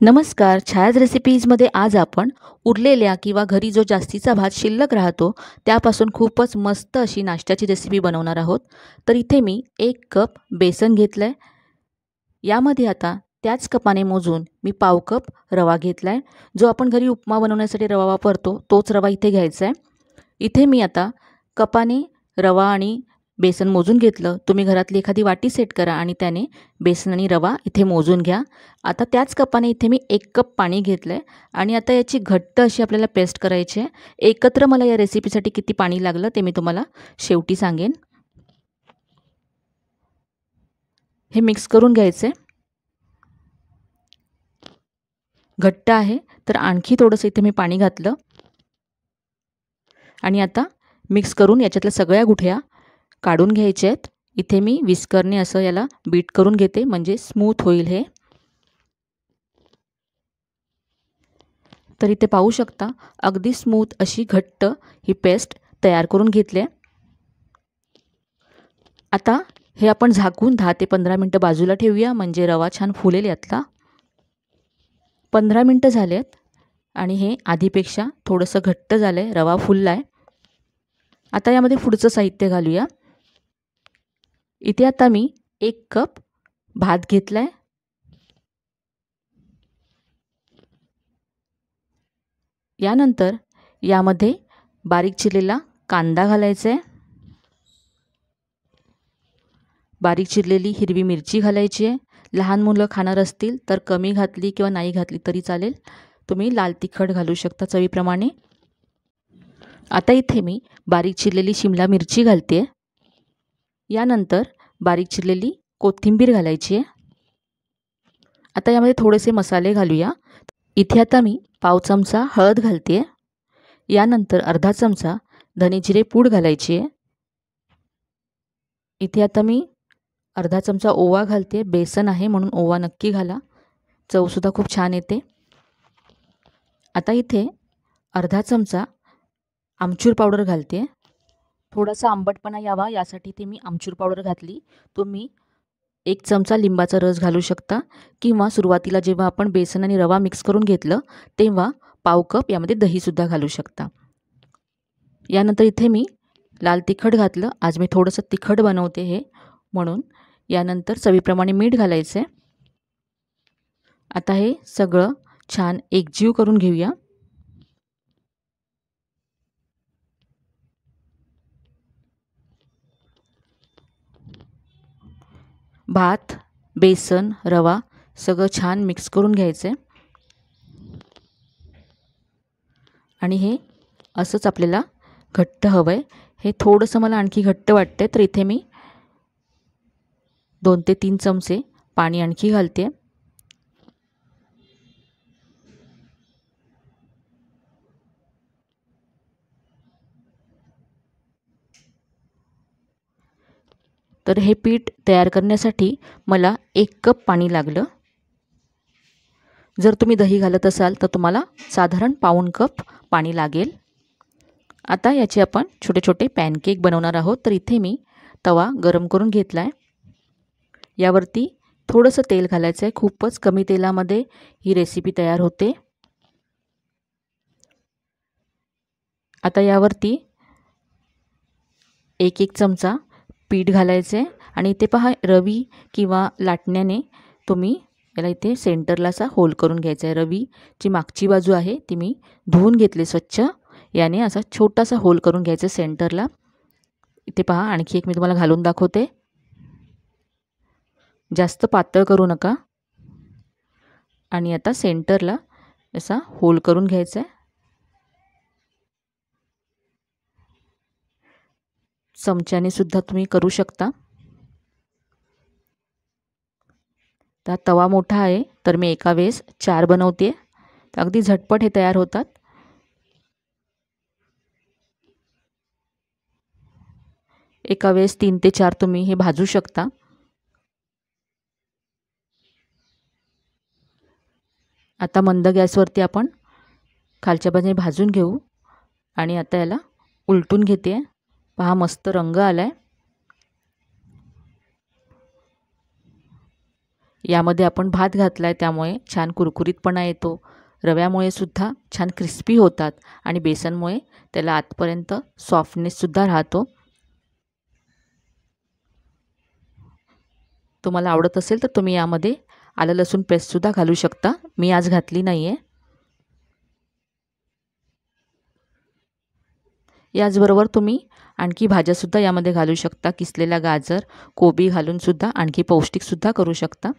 नमस्कार. छायाज रेसिपीजमध्ये आज आपण उरलेल्या किंवा घरी जो जास्तीचा भात शिल्लक राहतो त्यापासून खूपच मस्त अशी नाश्त्याची रेसिपी बनवणार आहोत. तर इथे मी 1 कप बेसन घेतलं आहे. यामध्ये आता त्याच कपाने मोजून मी पाव कप रवा घेतला आहे. जो आपण घरी उपमा बनवण्यासाठी रवा वापरतो तोच रवा इथे घ्यायचा आहे. इथे मी आता कपाने रवा आणि बेसन मोजून घेतलं. तुम्ही घरातली एखादी वाटी सेट करा आणि त्याने बेसन आणि रवा इथे मोजून घ्या. आता त्याच कपाने इथे मी 1 कप पाणी घेतलं आहे आणि आता याची घट्ट अशी आपल्याला पेस्ट करायची आहे. एकत्र मला या रेसिपीसाठी किती पाणी लागलं ते मी तुम्हाला शेवटी सांगेन. हे मिक्स करून घ्यायचं आहे. घट्ट आहे तर आणखी थोडंसं इथे मी पाणी घातलं आणि आता मिक्स करून याच्यातल्या सगळ्या गुठळ्या काढून घ्यायच्या आहेत. इथे मी विस्करने असं याला बीट करून घेते म्हणजे स्मूथ होईल हे. तर इथे पाहू शकता अगदी स्मूथ अशी घट्ट ही पेस्ट तयार करून घेतली आहे. आता हे आपण झाकून 10 ते 15 मिनटं बाजूला ठेवूया म्हणजे रवा छान फुलेल यातला. 15 मिनटं झालेत आणि हे आधीपेक्षा थोडंसं घट्ट झालं आहे, रवा फुलला आहे. आता यामध्ये पुढचं साहित्य घालूया. इथे आता मी 1 कप भात घेतला आहे. यानंतर यामध्ये बारीक चिरलेला कांदा घालायचा आहे. बारीक चिरलेली हिरवी मिरची घालायची आहे. लहान मुलं खाणार असतील तर कमी घातली किंवा नाही घातली तरी चालेल. तुम्ही लाल तिखट घालू शकता चवीप्रमाणे. आता इथे मी बारीक चिरलेली शिमला मिरची घालते. यानंतर बारीक चिरलेली कोथिंबीर घालायची आहे. आता यामध्ये थोडेसे मसाले घालूया. इथे आता मी पाव चमचा हळद घालते. यानंतर अर्धा चमचा धने जिरे पूड घालायची आहे. इथे आता मी अर्धा चमचा ओवा घालते. बेसन आहे म्हणून ओवा नक्की घाला, चवसुद्धा खूप छान येते. आता इथे अर्धा चमचा आमचूर पावडर घालते. थोडासा आंबटपणा यावा यासाठी ते मी आमचूर पावडर घातली. तुम्ही 1 चमचा लिंबाचा रस घालू शकता किंवा सुरुवातीला जेव्हा आपण बेसन आणि रवा मिक्स करून घेतलं तेव्हा पाव कप यामध्ये दहीसुद्धा घालू शकता. यानंतर इथे मी लाल तिखट घातलं. आज मी थोडंसं तिखट बनवते हे म्हणून. यानंतर चवीप्रमाणे मीठ घालायचं आहे. आता हे सगळं छान एकजीव करून घेऊया. भात, बेसन, रवा सगळं छान मिक्स करून घ्यायचं आहे आणि हे असंच आपल्याला घट्ट हवं आहे. हे थोडंसं मला आणखी घट्ट वाटतं तर इथे मी 2 ते 3 चमचे पाणी आणखी घालते. तर हे पीठ तयार करण्यासाठी मला 1 कप पाणी लागलं. जर तुम्ही दही घालत असाल तर तुम्हाला साधारण पाऊण कप पाणी लागेल. आता याचे आपण छोटे छोटे पॅनकेक बनवणार आहोत. तर इथे मी तवा गरम करून घेतला आहे. यावरती थोडंसं तेल घालायचं आहे. खूपच कमी तेलामध्ये ही रेसिपी तयार होते. आता यावरती 1-1 चमचा पीठ घालायचं आहे आणि इथे पहा रवी किंवा लाटण्याने तुम्ही याला इथे सेंटरला असा होल करून घ्यायचा आहे. रवीची मागची बाजू आहे ती मी धुवून घेतली स्वच्छ. याने असा छोटासा होल करून घ्यायचा सेंटरला. इथे पहा आणखी एक मी तुम्हाला घालून दाखवते. जास्त पातळ करू नका आणि आता सेंटरला असा होल करून घ्यायचा आहे. चमच्याने सुद्धा तुम्ही करू शकता. तर तवा मोठा आहे तर मी एका वेळेस 4 बनवते. अगदी झटपट हे तयार होतात. एका वेळेस 3 ते 4 तुम्ही हे भाजू शकता. आता मंद गॅसवरती आपण खालच्या बाजूने भाजून घेऊ आणि आता याला उलटून घेते. पहा मस्त रंग आलाय. यामध्ये आपण भात घातला आहे त्यामुळे छान कुरकुरीतपणा येतो. रव्यामुळे सुद्धा छान क्रिस्पी होतात आणि बेसनमुळे त्याला आतपर्यंत सॉफ्टनेससुद्धा राहतो. तुम्हाला आवडत असेल तर तुम्ही यामध्ये आलं लसूण पेस्टसुद्धा घालू शकता. मी आज घातली नाही आहे. याचबरोबर तुम्ही आणखी भाज्यासुद्धा यामध्ये घालू शकता. किसलेला गाजर, कोबी घालूनसुद्धा आणखी पौष्टिकसुद्धा करू शकता.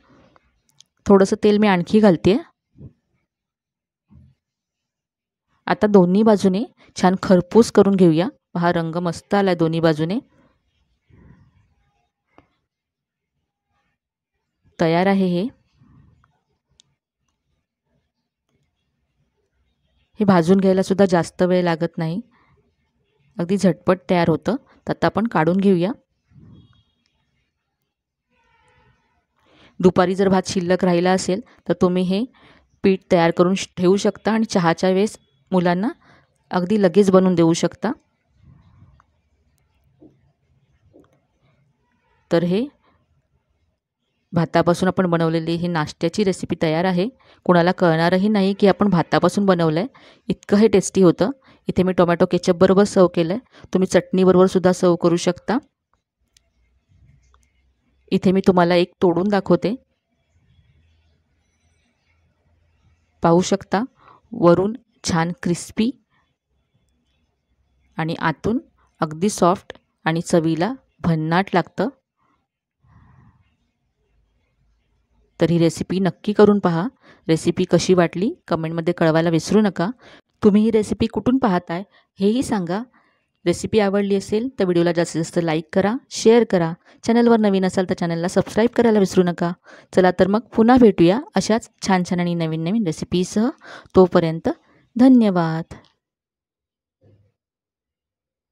थोडंसं तेल मी आणखी घालते आहे. आता दोन्ही बाजूने छान खरपूस करून घेऊया. हा रंग मस्त आला आहे दोन्ही बाजूने. तयार आहे हे. हे भाजून घ्यायला सुद्धा जास्त वेळ लागत नाही. अगदी झटपट तयार होतं. तर आता आपण काढून घेऊया. दुपारी जर भात शिल्लक राहिला असेल तर तुम्ही हे पीठ तयार करून ठेवू शकता आणि चहाच्या वेळेस मुलांना अगदी लगेच बनवून देऊ शकता. तर हे भातापासून आपण बनवलेली ही नाश्त्याची रेसिपी तयार आहे. कोणाला कळणारही नाही की आपण भातापासून बनवलं आहे. इतकं हे टेस्टी होतं. इथे मी टोमॅटो केचपबरोबर सर्व केलं आहे. तुम्ही चटणीबरोबर सुद्धा सर्व करू शकता. इथे मी तुम्हाला एक तोडून दाखवते. पाहू शकता वरून छान क्रिस्पी आणि आतून अगदी सॉफ्ट आणि चवीला भन्नाट लागतं. तर ही रेसिपी नक्की करून पहा. रेसिपी कशी वाटली कमेंटमध्ये कळवायला विसरू नका. तुम्ही ही रेसिपी कुठून पाहताय हेही सांगा. रेसिपी आवडली असेल तर व्हिडिओला जास्तीत जास्त लाईक करा, शेअर करा. चॅनलवर नवीन असाल तर चॅनलला सबस्क्राईब करायला विसरू नका. चला तर मग पुन्हा भेटूया अशाच छान छान आणि नवीन नवीन रेसिपीसह. तोपर्यंत धन्यवाद.